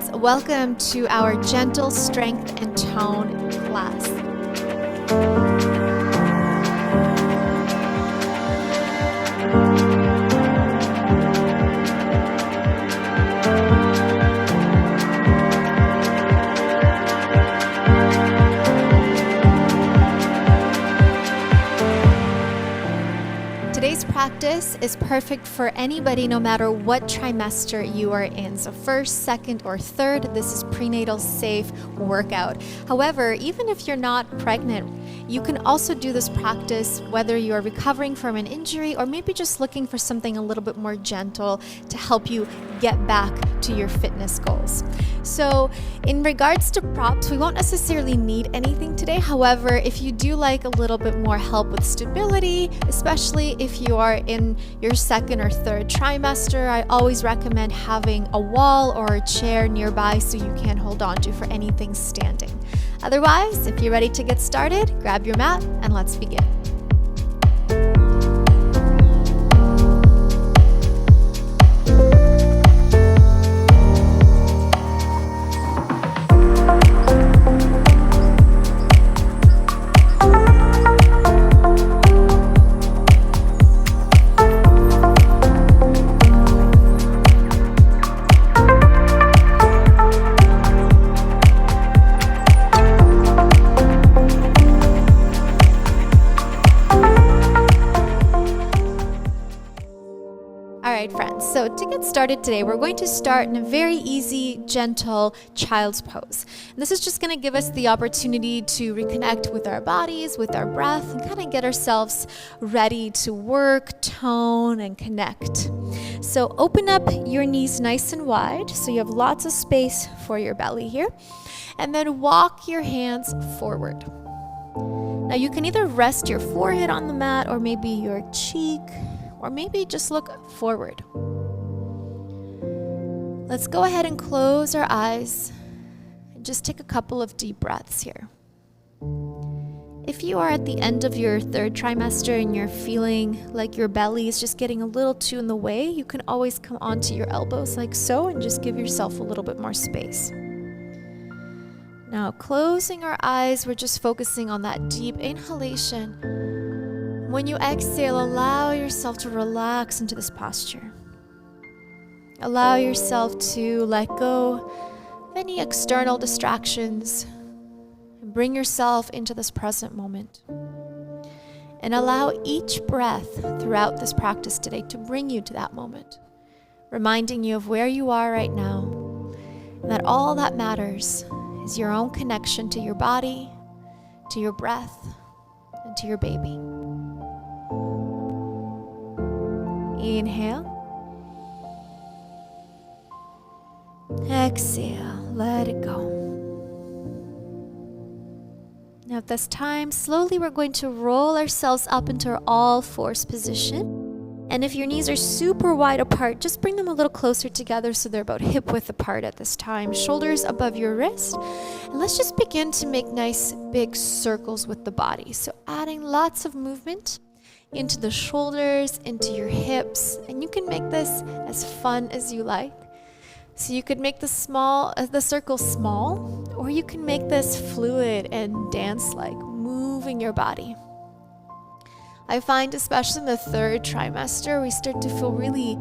friends, welcome to our gentle strength and tone class. Today's practice is perfect for anybody, no matter what trimester you are in. So first, second, or third, this is prenatal safe workout. However, even if you're not pregnant, you can also do this practice whether you're recovering from an injury or maybe just looking for something a little bit more gentle to help you get back to your fitness goals. So in regards to props, we won't necessarily need anything today. However, if you do like a little bit more help with stability, especially if you are in your second or third trimester, I always recommend having a wall or a chair nearby so you can hold on to for anything standing. Otherwise, if you're ready to get started, grab your mat and let's begin. Friends, so to get started today, we're going to start in a very easy, gentle child's pose. And this is just going to give us the opportunity to reconnect with our bodies, with our breath, and kind of get ourselves ready to work, tone, and connect. So open up your knees nice and wide so you have lots of space for your belly here. And then walk your hands forward. Now you can either rest your forehead on the mat or maybe your cheek, or maybe just look forward. Let's go ahead and close our eyes and just take a couple of deep breaths here. If you are at the end of your third trimester and you're feeling like your belly is just getting a little too in the way, you can always come onto your elbows like so and just give yourself a little bit more space. Now, closing our eyes, we're just focusing on that deep inhalation. When you exhale, allow yourself to relax into this posture. Allow yourself to let go of any external distractions and bring yourself into this present moment. And allow each breath throughout this practice today to bring you to that moment, reminding you of where you are right now, and that all that matters is your own connection to your body, to your breath, and to your baby. Inhale. Exhale. Let it go. Now at this time, slowly we're going to roll ourselves up into our all-fours position. And if your knees are super wide apart, just bring them a little closer together so they're about hip-width apart at this time. Shoulders above your wrist. And let's just begin to make nice big circles with the body. So adding lots of movement into the shoulders, into your hips, and you can make this as fun as you like. So you could make the circle small, or you can make this fluid and dance-like, moving your body. I find, especially in the third trimester, we start to feel really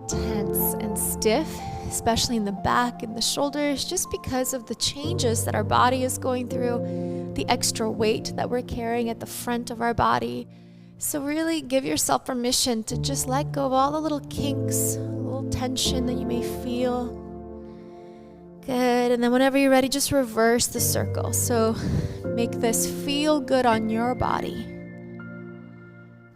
tense and stiff, especially in the back and the shoulders, just because of the changes that our body is going through, the extra weight that we're carrying at the front of our body. So really give yourself permission to just let go of all the little kinks, a little tension that you may feel. Good, and then whenever you're ready, just reverse the circle. So make this feel good on your body.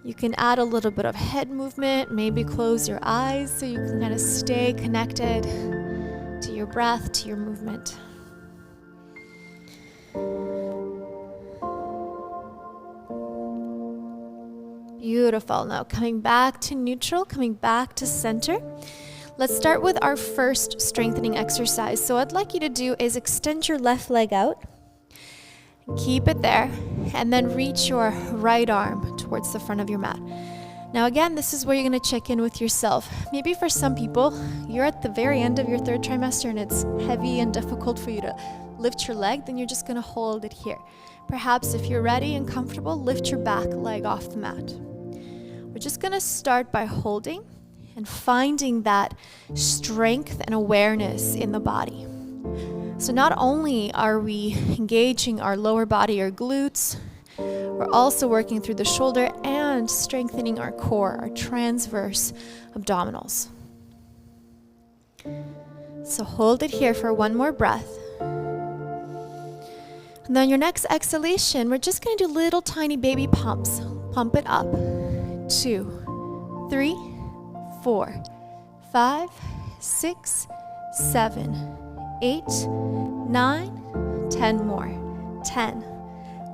You can add a little bit of head movement, maybe close your eyes so you can kind of stay connected to your breath, to your movement. Beautiful. Now coming back to neutral, coming back to center. Let's start with our first strengthening exercise. So what I'd like you to do is extend your left leg out. Keep it there. And then reach your right arm towards the front of your mat. Now again, this is where you're going to check in with yourself. Maybe for some people, you're at the very end of your third trimester and it's heavy and difficult for you to lift your leg, then you're just going to hold it here. Perhaps if you're ready and comfortable, lift your back leg off the mat. We're just going to start by holding and finding that strength and awareness in the body. So not only are we engaging our lower body or glutes, we're also working through the shoulder and strengthening our core, our transverse abdominals. So hold it here for one more breath. And then your next exhalation, we're just going to do little tiny baby pumps. Pump it up. 2, 3, 4, 5, 6, 7, 8, 9, 10 more. 10,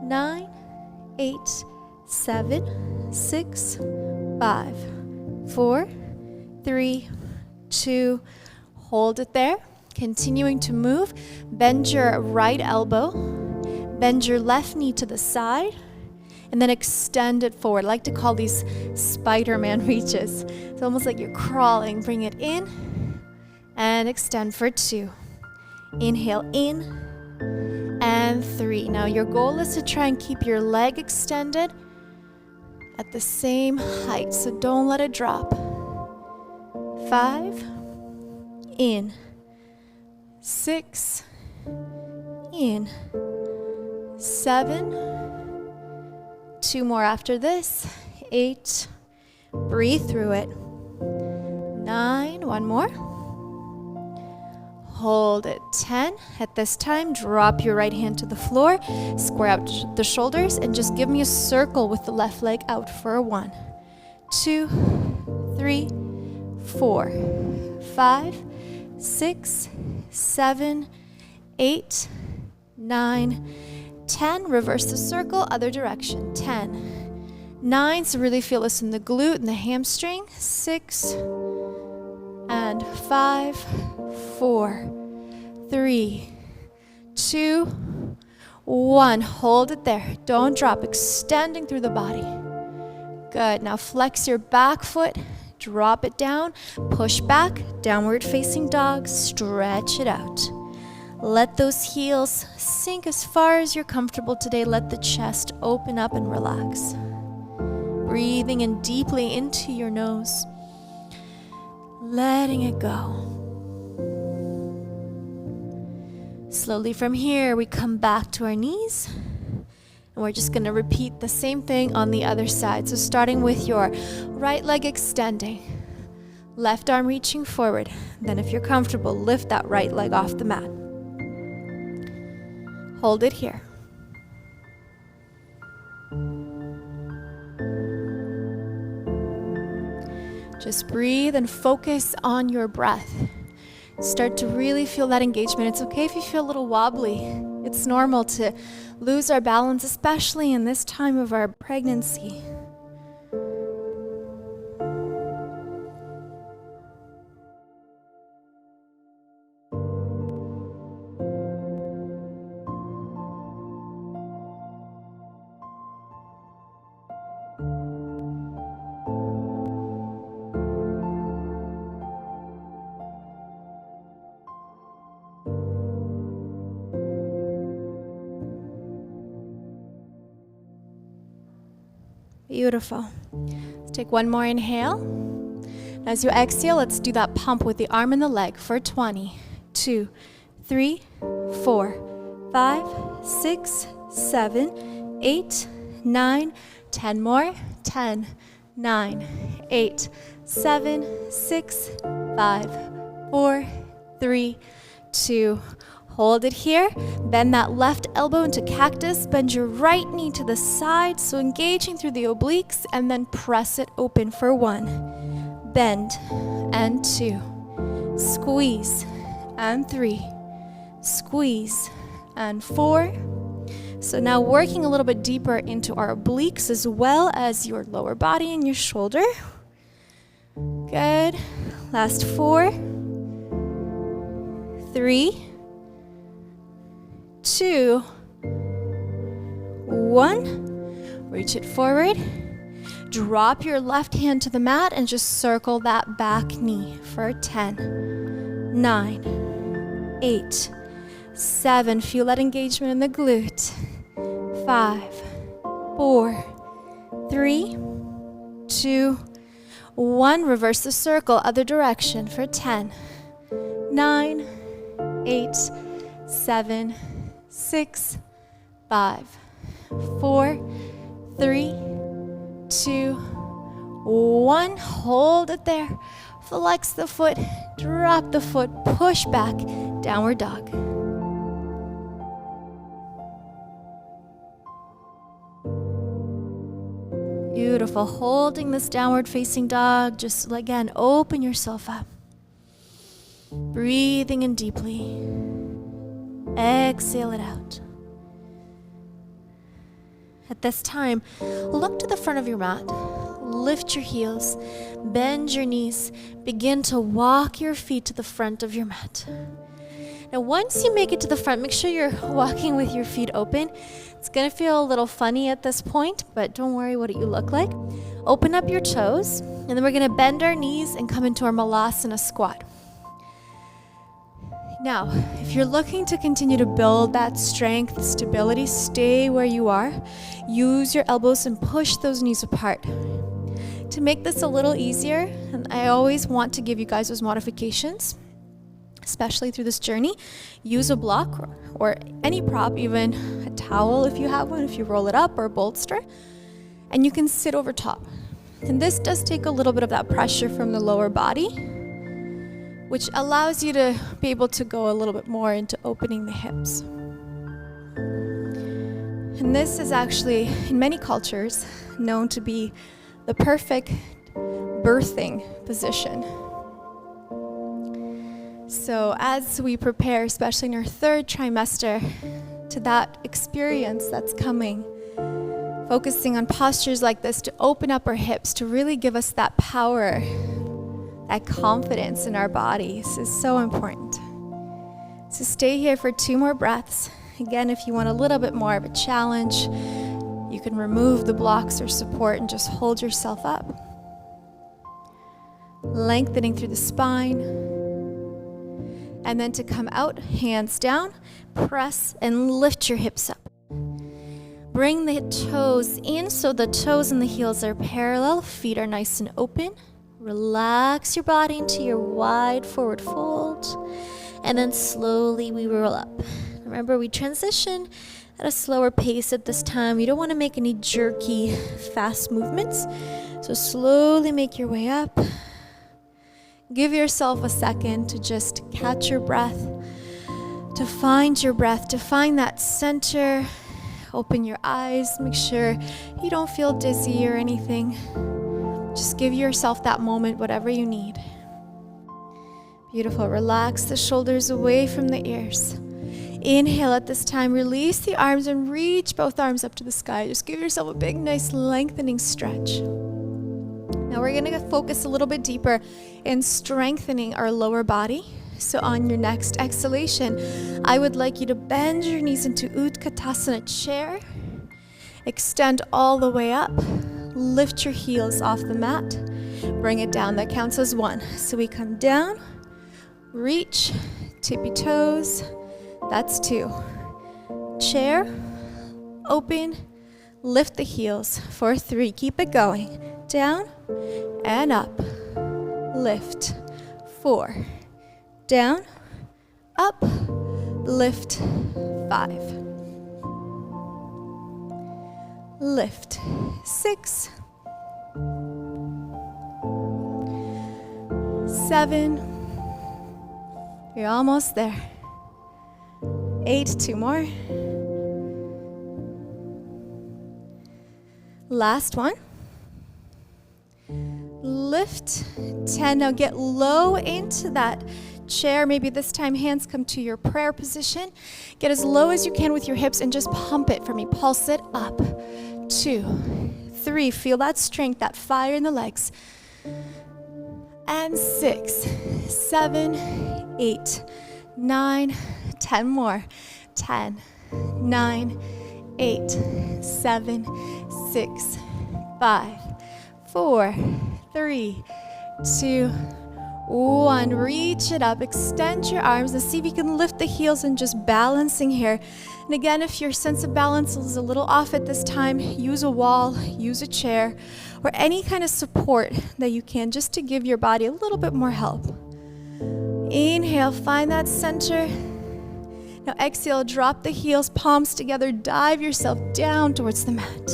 9, 8, 7, 6, 5, 4, 3, 2, hold it there. Continuing to move. Bend your right elbow. Bend your left knee to the side. And then extend it forward. I like to call these Spider-Man reaches. It's almost like you're crawling. Bring it in and extend for 2. Inhale in and 3. Now your goal is to try and keep your leg extended at the same height, so don't let it drop. 5, in, 6, in, 7, 2 more after this, 8, breathe through it, 9, 1 more, hold it, 10. At this time, drop your right hand to the floor, square out the shoulders, and just give me a circle with the left leg out for a 1, 2, 3, 4, 5, 6, 7, 8, 9, 10. Reverse the circle, other direction. 10, 9. So really feel this in the glute and the hamstring. 6, and 5, 4, 3, 2, 1. Hold it there. Don't drop. Extending through the body. Good. Now flex your back foot. Drop it down. Push back. Downward facing dog. Stretch it out. Let those heels sink as far as you're comfortable today. Let the chest open up and relax. Breathing in deeply into your nose. Letting it go. Slowly from here, we come back to our knees. And we're just going to repeat the same thing on the other side. So starting with your right leg extending. Left arm reaching forward. Then if you're comfortable, lift that right leg off the mat. Hold it here. Just breathe and focus on your breath. Start to really feel that engagement. It's okay if you feel a little wobbly. It's normal to lose our balance, especially in this time of our pregnancy. Beautiful. Let's take one more inhale. As you exhale, let's do that pump with the arm and the leg for 20, 2, 3, 4, 5, 6, 7, 8, 9, 10 more. 10, 9, 8, 7, 6, 5, 4, 3, 2. Hold it here. Bend that left elbow into cactus. Bend your right knee to the side. So engaging through the obliques, and then press it open for 1. Bend and 2. Squeeze and 3. Squeeze and 4. So now working a little bit deeper into our obliques as well as your lower body and your shoulder. Good. Last 4, 3, 2, 1. Reach it forward. Drop your left hand to the mat and just circle that back knee for 10, 9, 8, 7. Feel that engagement in the glute. 5, 4, 3, 2, 1. Reverse the circle, other direction for 10, 9, 8, 7, 6, 5, 4, 3, 2, 1. Hold it there. Flex the foot, drop the foot, push back, downward dog. Beautiful. Holding this downward facing dog, just again, open yourself up. Breathing in deeply. Exhale it out. At this time, look to the front of your mat. Lift your heels, bend your knees, begin to walk your feet to the front of your mat. Now, once you make it to the front, make sure you're walking with your feet open. It's gonna feel a little funny at this point, but don't worry what you look like. Open up your toes, and then we're gonna bend our knees and come into our Melasana squat. Now, if you're looking to continue to build that strength, stability, stay where you are. Use your elbows and push those knees apart. To make this a little easier, and I always want to give you guys those modifications, especially through this journey, use a block or any prop, even a towel if you have one, if you roll it up, or a bolster, and you can sit over top. And this does take a little bit of that pressure from the lower body, which allows you to be able to go a little bit more into opening the hips. And this is actually, in many cultures, known to be the perfect birthing position. So as we prepare, especially in our third trimester, to that experience that's coming, focusing on postures like this to open up our hips, to really give us that power, that confidence in our bodies is so important. So stay here for 2 more breaths. Again, if you want a little bit more of a challenge, you can remove the blocks or support and just hold yourself up. Lengthening through the spine. And then to come out, hands down, press and lift your hips up. Bring the toes in so the toes and the heels are parallel, feet are nice and open. Relax your body into your wide forward fold, and then slowly we roll up. Remember, we transition at a slower pace at this time. You don't want to make any jerky, fast movements. So slowly make your way up. Give yourself a second to just catch your breath, to find your breath, to find that center. Open your eyes. Make sure you don't feel dizzy or anything. Just give yourself that moment, whatever you need. Beautiful. Relax the shoulders away from the ears. Inhale at this time. Release the arms and reach both arms up to the sky. Just give yourself a big, nice lengthening stretch. Now we're going to focus a little bit deeper in strengthening our lower body. So on your next exhalation, I would like you to bend your knees into Utkatasana chair. Extend all the way up. Lift your heels off the mat. Bring it down. That counts as 1. So we come down, reach, tippy toes. That's 2. Chair, open, lift the heels for 3. Keep it going. Down and up. Lift. 4. Down, up, lift. 5. Lift. 6. 7. You're almost there. 8. 2 more. Last one. Lift. 10. Now get low into that chair. Maybe this time hands come to your prayer position. Get as low as you can with your hips and just pump it for me. Pulse it up. 2, 3. Feel that strength, that fire in the legs. And 6, 7, 8, 9, 10 more. 10, 9, 8, 7, 6, 5, 4, 3, 2, 1. Reach it up, extend your arms. Let's see if you can lift the heels and just balancing here. And again, if your sense of balance is a little off at this time, use a wall, use a chair, or any kind of support that you can just to give your body a little bit more help. Inhale, find that center. Now exhale, drop the heels, palms together, dive yourself down towards the mat.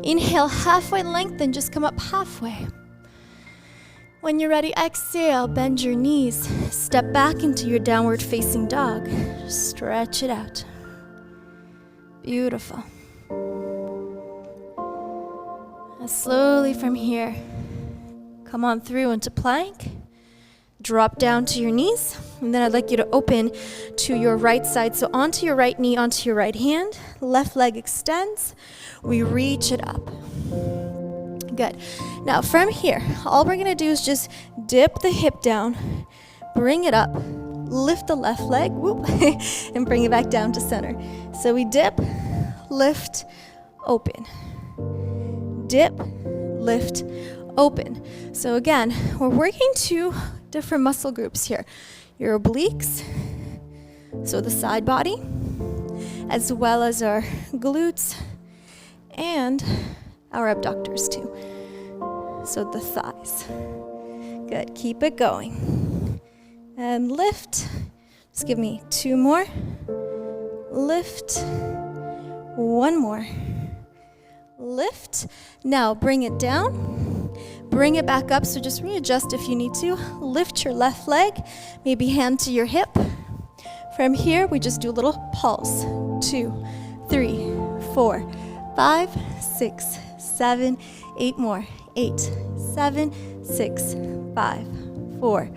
Inhale, halfway lengthen, just come up halfway. When you're ready, exhale, bend your knees, step back into your downward facing dog. Stretch it out. Beautiful. And slowly from here, come on through into plank. Drop down to your knees, and then I'd like you to open to your right side. So onto your right knee, onto your right hand. Left leg extends. We reach it up. Good. Now from here, all we're gonna do is just dip the hip down, bring it up, lift the left leg, whoop, and bring it back down to center. So we dip, lift, open. Dip, lift, open. So again, we're working two different muscle groups here. Your obliques, so the side body, as well as our glutes and our abductors too. So the thighs. Good, keep it going. And lift, just give me 2 more. Lift, 1 more. Lift, now bring it down, bring it back up, so just readjust if you need to. Lift your left leg, maybe hand to your hip. From here, we just do a little pulse. 2, 3, 4, 5, 6, 7, 8 more. 8, 7, 6, 5, 4,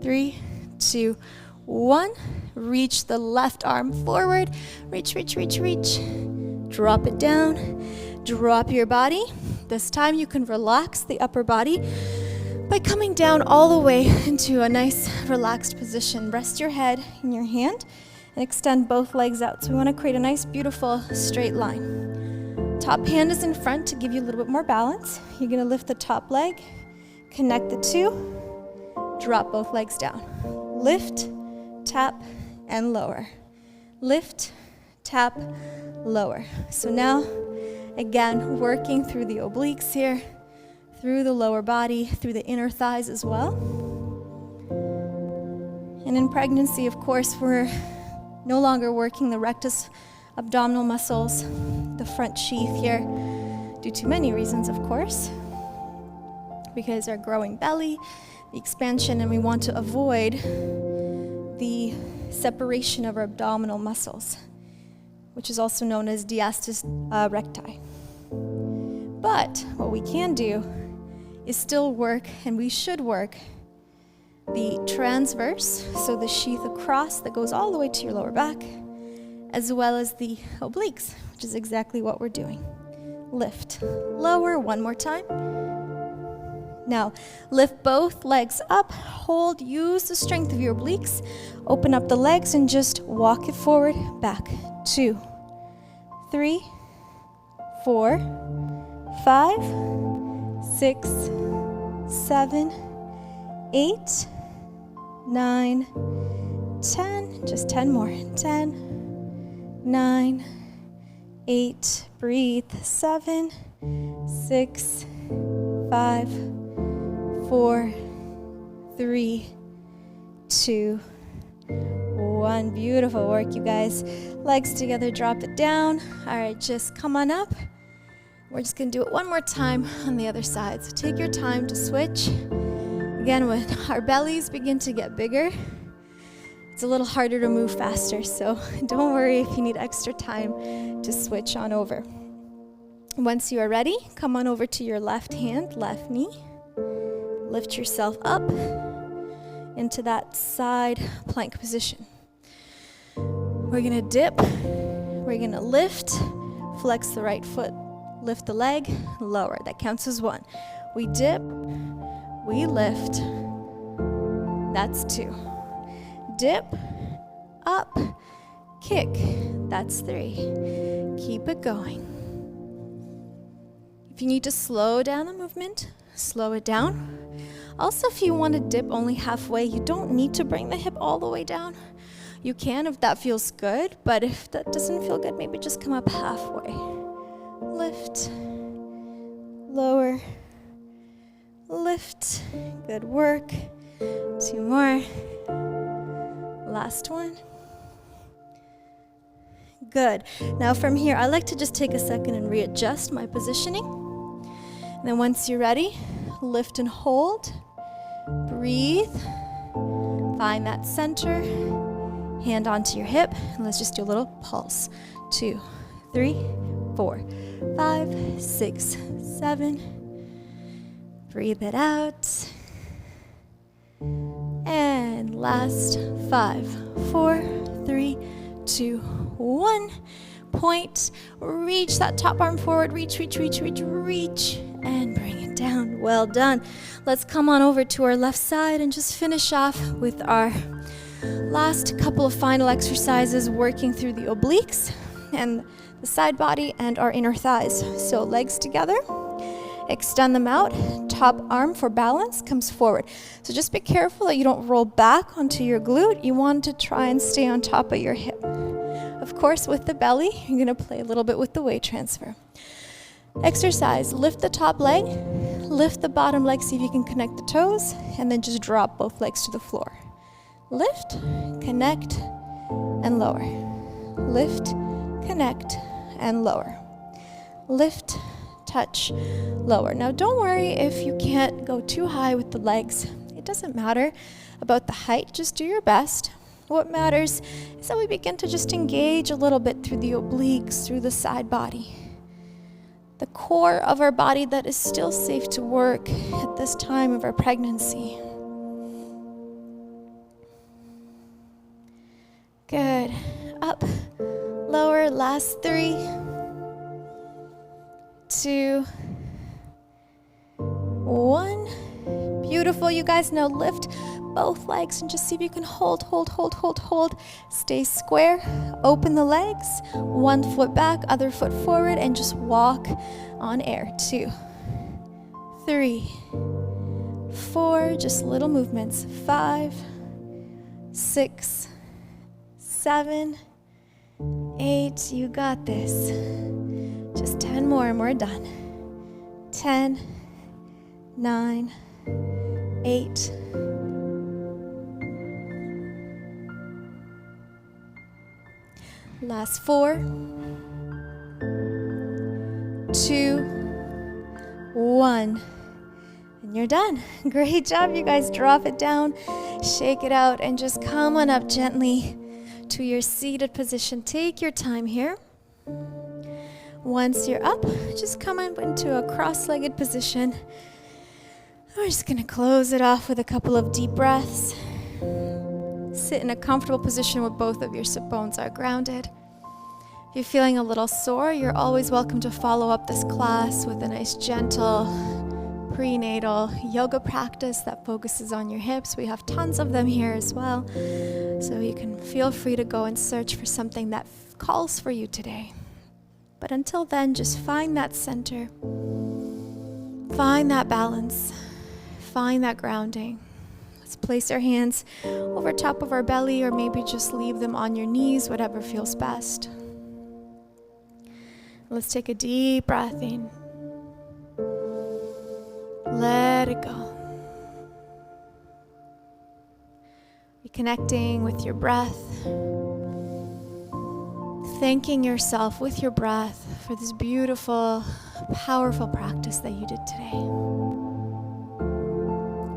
3, 2, 1. Reach the left arm forward. Reach, reach, reach, reach. Drop it down. Drop your body. This time you can relax the upper body by coming down all the way into a nice relaxed position. Rest your head in your hand and extend both legs out. So we want to create a nice, beautiful straight line. Top hand is in front to give you a little bit more balance. You're going to lift the top leg, connect the two, drop both legs down. Lift, tap, and lower. Lift, tap, lower. So now, again, working through the obliques here, through the lower body, through the inner thighs as well. And in pregnancy, of course, we're no longer working the rectus abdominal muscles, the front sheath here, due to many reasons, of course, because our growing belly, the expansion, and we want to avoid the separation of our abdominal muscles, which is also known as diastasis recti. But what we can do is still work, and we should work, the transverse, so the sheath across that goes all the way to your lower back, as well as the obliques, which is exactly what we're doing. Lift, lower, 1 more time. Now, lift both legs up, hold, use the strength of your obliques, open up the legs and just walk it forward, back. 2, 3, 4, 5, 6, 7, 8, 9, 10, just 10 more. 10, 9, 8, breathe. 7, 6, 5, 4, 3, 2, 1. Beautiful work, you guys. Legs together, drop it down. All right, just come on up. We're just gonna do it one more time on the other side. So take your time to switch. Again, when our bellies begin to get bigger, it's a little harder to move faster, so don't worry if you need extra time to switch on over. Once you are ready, come on over to your left hand, left knee. Lift yourself up into that side plank position. We're gonna dip, we're gonna lift, flex the right foot, lift the leg, lower. That counts as 1. We dip, we lift, that's 2. Dip, up, kick, that's 3. Keep it going. If you need to slow down the movement, slow it down. Also, if you want to dip only halfway, you don't need to bring the hip all the way down. You can if that feels good, but if that doesn't feel good, maybe just come up halfway. Lift, lower, lift. Good work. 2 more. Last one. Good. Now from here, I like to just take a second and readjust my positioning. And then once you're ready, lift and hold. Breathe. Find that center. Hand onto your hip. And let's just do a little pulse. 2, 3, 4, 5, 6, 7. Breathe it out. And last 5, 4, 3, 2, 1. Point. Reach that top arm forward. Reach, reach, reach, reach, reach. And bring it down. Well done. Let's come on over to our left side and just finish off with our last couple of final exercises, working through the obliques and the side body and our inner thighs. So legs together. Extend them out. Top arm for balance comes forward. So just be careful that you don't roll back onto your glute. You want to try and stay on top of your hip. Of course, with the belly, you're going to play a little bit with the weight transfer. Exercise. Lift the top leg. Lift the bottom leg. See if you can connect the toes. And then just drop both legs to the floor. Lift, connect, and lower. Lift, connect, and lower. Lift, touch, lower. Now don't worry if you can't go too high with the legs. It doesn't matter about the height, just do your best. What matters is that we begin to just engage a little bit through the obliques, through the side body. The core of our body that is still safe to work at this time of our pregnancy. Good. Up, lower, last 3, 2, 1. Beautiful. You guys now lift both legs and just see if you can hold. Stay square. Open the legs. 1 foot back, other foot forward, and just walk on air. 2, 3, 4. Just little movements. 5, 6, 7, 8. You got this. Just 10 more and we're done. 10, 9, 8. Last 4, 2, 1. And you're done. Great job, you guys. Drop it down, shake it out, and just come on up gently to your seated position. Take your time here. Once you're up, just come up into a cross-legged position. We're just going to close it off with a couple of deep breaths. Sit in a comfortable position where both of your sit bones are grounded. If you're feeling a little sore, you're always welcome to follow up this class with a nice gentle prenatal yoga practice that focuses on your hips. We have tons of them here as well. So you can feel free to go and search for something that calls for you today. But until then, just find that center. Find that balance. Find that grounding. Let's place our hands over top of our belly, or maybe just leave them on your knees, whatever feels best. Let's take a deep breath in. Let it go. Reconnecting with your breath. Thanking yourself with your breath for this beautiful, powerful practice that you did today.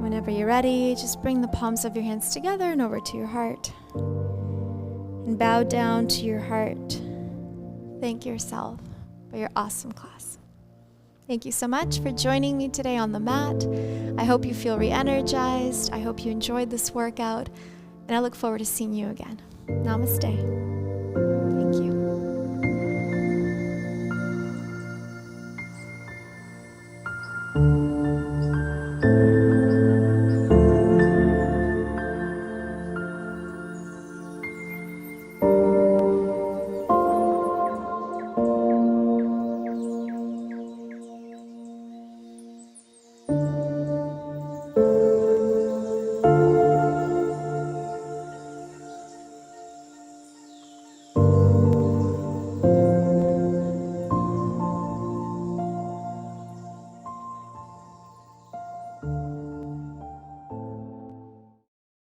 Whenever you're ready, just bring the palms of your hands together and over to your heart. And bow down to your heart. Thank yourself for your awesome class. Thank you so much for joining me today on the mat. I hope you feel re-energized. I hope you enjoyed this workout. And I look forward to seeing you again. Namaste. Thank you.